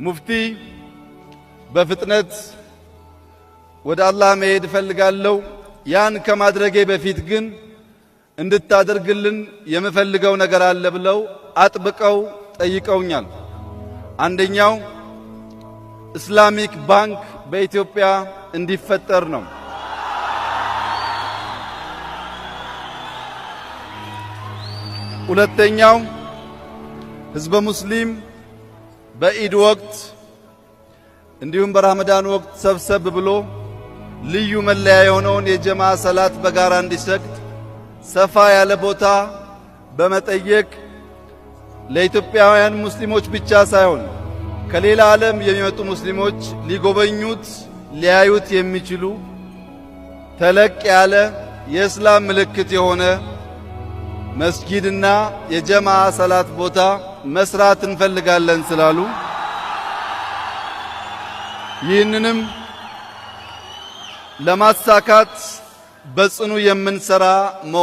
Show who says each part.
Speaker 1: ሙፍቲ በፍጥነት ወደ አላህ መሄድ እፈልጋለሁ። ያን ከማድረጌ በፊት ግን እንድታደርግልን የምፈልገው ነገር አለ ብለው አጥብቀው ጠይቀውኛል። አንደኛው ኢስላሚክ ባንክ በኢትዮጵያ እንዲፈጠር ነው። ሁለተኛው ህዝበ ሙስሊም በኢድ ወቅት እንዲሁም በረመዳን ወቅት ሰብሰብ ብሎ ልዩ መለያ የሆነውን የጀማ ሰላት በጋራ እንዲሰግድ ሰፋ ያለ ቦታ በመጠየቅ ለኢትዮጵያውያን ሙስሊሞች ብቻ ሳይሆን ከሌላ ዓለም የሚመጡ ሙስሊሞች ሊጎበኙት ሊያዩት የሚችሉ ተለቅ ያለ የእስላም ምልክት የሆነ መስጊድና የጀማ ሰላት ቦታ መስራት እንፈልጋለን ስላሉ ይህንንም ለማሳካት በጽኑ የምንሰራ መሆኑን